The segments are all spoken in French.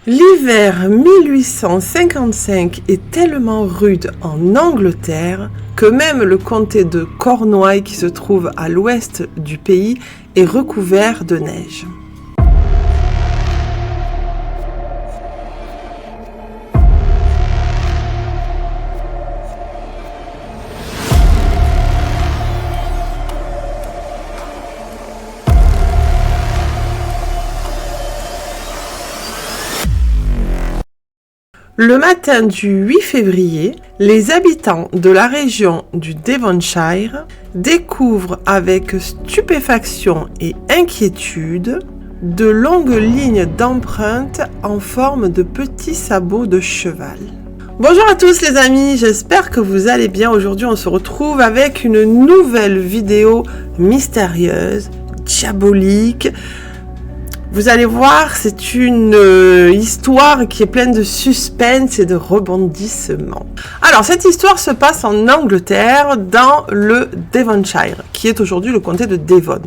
L'hiver 1855 est tellement rude en Angleterre que même le comté de Cornouailles, qui se trouve à l'ouest du pays, est recouvert de neige. Le matin du 8 février, les habitants de la région du Devonshire découvrent avec stupéfaction et inquiétude de longues lignes d'empreintes en forme de petits sabots de cheval. Bonjour à tous les amis, j'espère que vous allez bien. Aujourd'hui on se retrouve avec une nouvelle vidéo mystérieuse, diabolique. Vous allez voir, c'est une histoire qui est pleine de suspense et de rebondissements. Alors, cette histoire se passe en Angleterre, dans le Devonshire, qui est aujourd'hui le comté de Devon.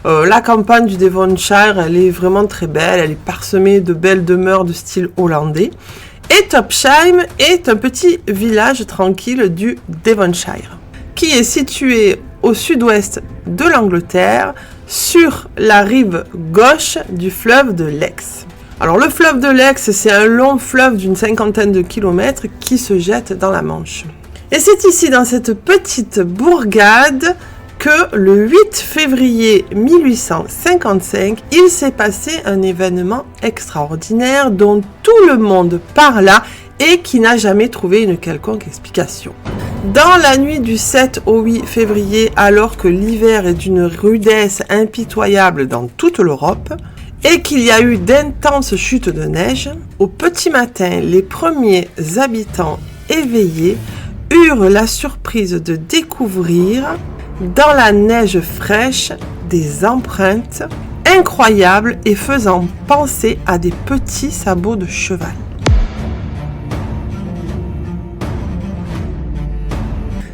La campagne du Devonshire, elle est vraiment très belle, elle est parsemée de belles demeures de style hollandais. Et Topsham est un petit village tranquille du Devonshire, qui est situé au sud-ouest de l'Angleterre, sur la rive gauche du fleuve de l'Ex. Alors le fleuve de l'Ex, c'est un long fleuve d'une 50aine de kilomètres qui se jette dans la Manche. Et c'est ici, dans cette petite bourgade, que le 8 février 1855, il s'est passé un événement extraordinaire dont tout le monde parla et qui n'a jamais trouvé une quelconque explication. Dans la nuit du 7 au 8 février, alors que l'hiver est d'une rudesse impitoyable dans toute l'Europe et qu'il y a eu d'intenses chutes de neige, au petit matin, les premiers habitants éveillés eurent la surprise de découvrir dans la neige fraîche des empreintes incroyables et faisant penser à des petits sabots de cheval.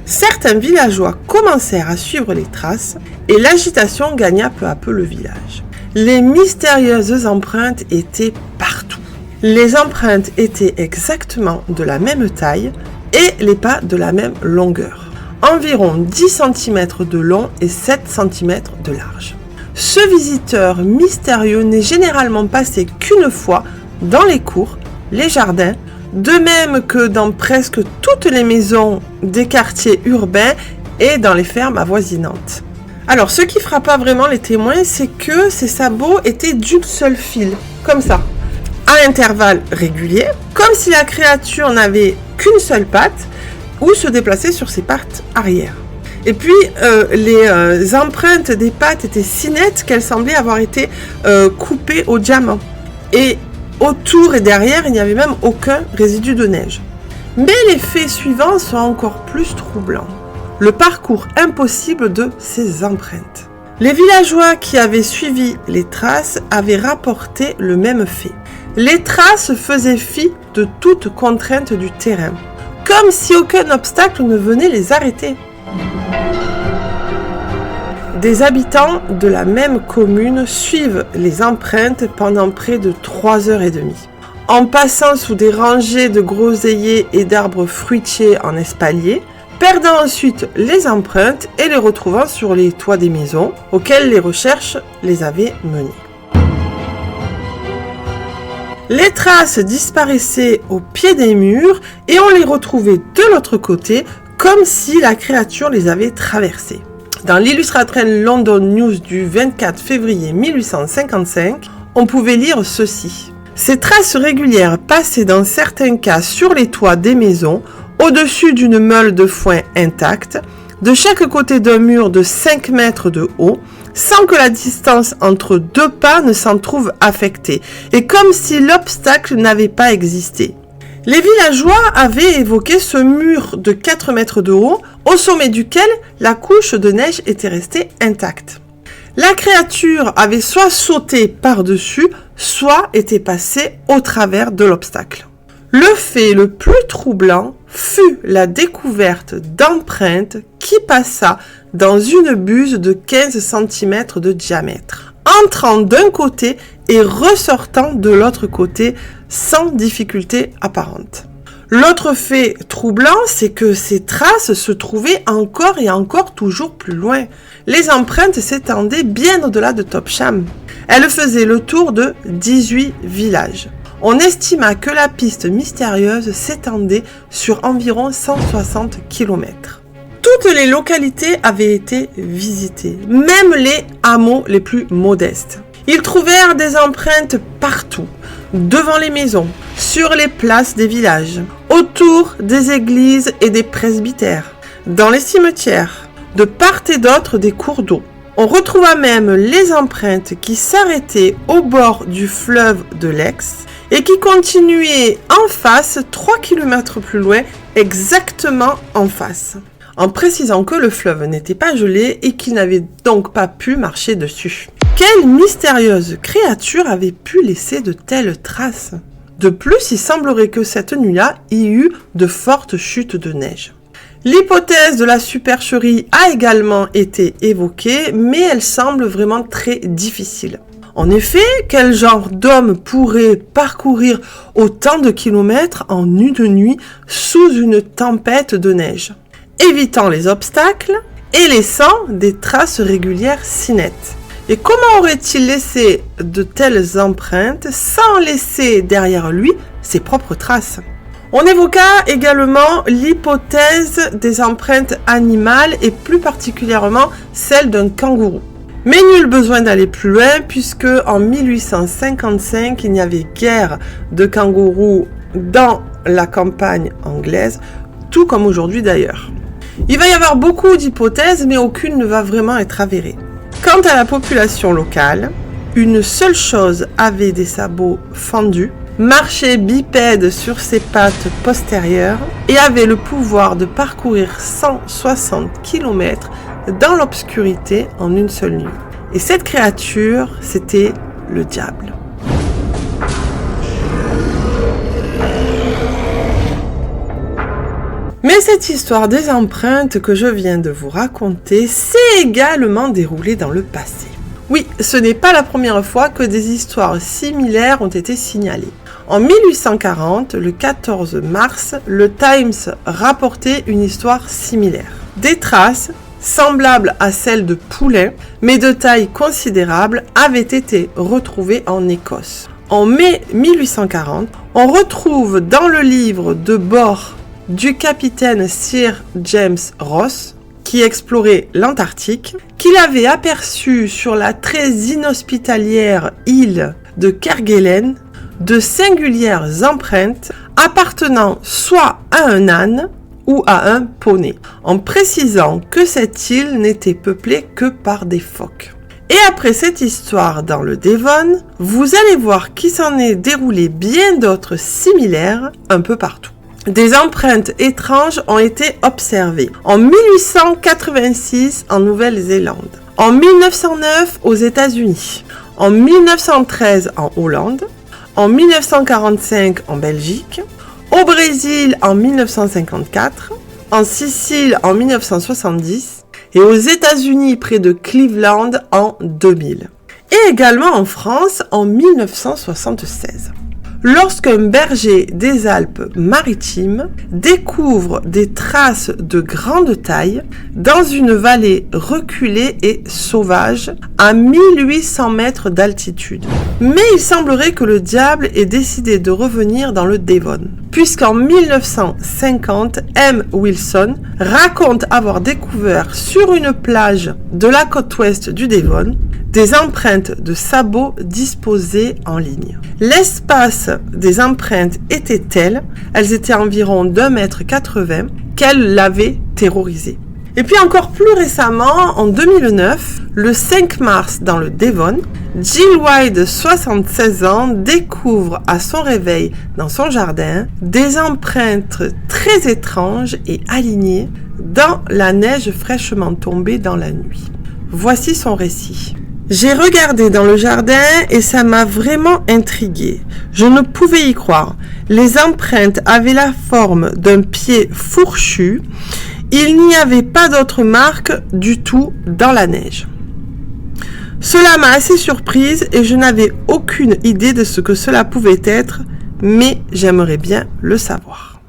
Certains villageois commencèrent à suivre les traces et l'agitation gagna peu à peu le village. Les mystérieuses empreintes étaient partout. Les empreintes étaient exactement de la même taille et les pas de la même longueur. Environ 10 cm de long et 7 cm de large. Ce visiteur mystérieux n'est généralement passé qu'une fois dans les cours, les jardins, de même que dans presque toutes les maisons des quartiers urbains et dans les fermes avoisinantes. Alors, ce qui frappa vraiment les témoins, c'est que ces sabots étaient d'une seule file, comme ça, à intervalles réguliers, comme si la créature n'avait qu'une seule patte ou se déplaçait sur ses pattes arrière. Et puis, les empreintes des pattes étaient si nettes qu'elles semblaient avoir été coupées au diamant. Et autour et derrière, il n'y avait même aucun résidu de neige. Mais les faits suivants sont encore plus troublants. Le parcours impossible de ces empreintes. Les villageois qui avaient suivi les traces avaient rapporté le même fait. Les traces faisaient fi de toute contrainte du terrain, comme si aucun obstacle ne venait les arrêter. Des habitants de la même commune suivent les empreintes pendant près de 3h30. En passant sous des rangées de groseilliers et d'arbres fruitiers en espalier, perdant ensuite les empreintes et les retrouvant sur les toits des maisons auxquelles les recherches les avaient menées. Les traces disparaissaient au pied des murs et on les retrouvait de l'autre côté comme si la créature les avait traversées. Dans l'Illustrated London News du 24 février 1855, on pouvait lire ceci. Ces traces régulières passaient dans certains cas sur les toits des maisons, au-dessus d'une meule de foin intacte, de chaque côté d'un mur de 5 mètres de haut, sans que la distance entre deux pas ne s'en trouve affectée, et comme si l'obstacle n'avait pas existé. Les villageois avaient évoqué ce mur de 4 mètres de haut, au sommet duquel la couche de neige était restée intacte. La créature avait soit sauté par-dessus, soit était passée au travers de l'obstacle. Le fait le plus troublant fut la découverte d'empreintes qui passa dans une buse de 15 cm de diamètre. entrant d'un côté et ressortant de l'autre côté sans difficulté apparente. L'autre fait troublant, c'est que ces traces se trouvaient encore et encore toujours plus loin. Les empreintes s'étendaient bien au-delà de Topsham. Elles faisaient le tour de 18 villages. On estima que la piste mystérieuse s'étendait sur environ 160 km. Toutes les localités avaient été visitées, même les hameaux les plus modestes. Ils trouvèrent des empreintes partout, devant les maisons, sur les places des villages, autour des églises et des presbytères, dans les cimetières, de part et d'autre des cours d'eau. On retrouva même les empreintes qui s'arrêtaient au bord du fleuve de l'Ex et qui continuaient en face 3 km plus loin, exactement en face, en précisant que le fleuve n'était pas gelé et qu'il n'avait donc pas pu marcher dessus. Quelle mystérieuse créature avait pu laisser de telles traces? De plus, il semblerait que cette nuit-là, il y eut de fortes chutes de neige. L'hypothèse de la supercherie a également été évoquée, mais elle semble vraiment très difficile. En effet, quel genre d'homme pourrait parcourir autant de kilomètres en une nuit sous une tempête de neige, évitant les obstacles et laissant des traces régulières si nettes? Et comment aurait-il laissé de telles empreintes sans laisser derrière lui ses propres traces? On évoqua également l'hypothèse des empreintes animales et plus particulièrement celle d'un kangourou. Mais nul besoin d'aller plus loin puisque en 1855, il n'y avait guère de kangourous dans la campagne anglaise, tout comme aujourd'hui d'ailleurs. Il va y avoir beaucoup d'hypothèses, mais aucune ne va vraiment être avérée. Quant à la population locale, une seule chose avait des sabots fendus, marchait bipède sur ses pattes postérieures et avait le pouvoir de parcourir 160 km dans l'obscurité en une seule nuit. Et cette créature, c'était le diable. Mais cette histoire des empreintes que je viens de vous raconter s'est également déroulée dans le passé. Oui, ce n'est pas la première fois que des histoires similaires ont été signalées. En 1840, le 14 mars, le Times rapportait une histoire similaire. Des traces, semblables à celles de poulains, mais de taille considérable, avaient été retrouvées en Écosse. En mai 1840, on retrouve dans le livre de bord du capitaine Sir James Ross, qui explorait l'Antarctique, qu'il avait aperçu sur la très inhospitalière île de Kerguelen de singulières empreintes appartenant soit à un âne ou à un poney, en précisant que cette île n'était peuplée que par des phoques. Et après cette histoire dans le Devon, vous allez voir qu'il s'en est déroulé bien d'autres similaires un peu partout. Des empreintes étranges ont été observées en 1886 en Nouvelle-Zélande, en 1909 aux États-Unis, en 1913 en Hollande, en 1945 en Belgique, au Brésil en 1954, en Sicile en 1970 et aux États-Unis près de Cleveland en 2000, et également en France en 1976. Lorsqu'un berger des Alpes-Maritimes découvre des traces de grande taille dans une vallée reculée et sauvage à 1800 mètres d'altitude. Mais il semblerait que le diable ait décidé de revenir dans le Devon, puisqu'en 1950, M. Wilson raconte avoir découvert sur une plage de la côte ouest du Devon des empreintes de sabots disposées en ligne. L'espace des empreintes était tel, elles étaient environ d'1,80 m, qu'elle l'avait terrorisé. Et puis encore plus récemment, en 2009, le 5 mars dans le Devon, Jill White, 76 ans, découvre à son réveil dans son jardin des empreintes très étranges et alignées dans la neige fraîchement tombée dans la nuit. Voici son récit. J'ai regardé dans le jardin et ça m'a vraiment intriguée. Je ne pouvais y croire. Les empreintes avaient la forme d'un pied fourchu. Il n'y avait pas d'autre marque du tout dans la neige. Cela m'a assez surprise et je n'avais aucune idée de ce que cela pouvait être, mais j'aimerais bien le savoir.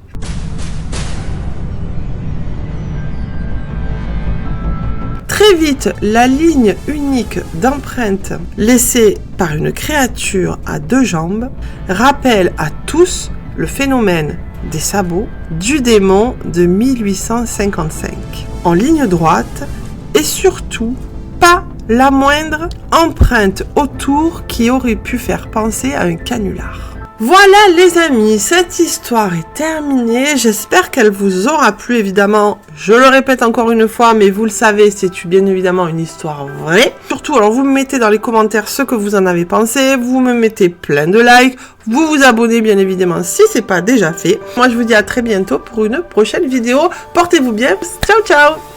Très vite, la ligne unique d'empreinte laissée par une créature à 2 jambes rappelle à tous le phénomène des sabots du démon de 1855. En ligne droite et surtout pas la moindre empreinte autour qui aurait pu faire penser à un canular. Voilà les amis, cette histoire est terminée. J'espère qu'elle vous aura plu évidemment. Je le répète encore une fois, mais vous le savez, c'est bien évidemment une histoire vraie. Surtout, alors vous me mettez dans les commentaires ce que vous en avez pensé. Vous me mettez plein de likes. Vous vous abonnez bien évidemment si c'est pas déjà fait. Moi je vous dis à très bientôt pour une prochaine vidéo. Portez-vous bien. Ciao ciao.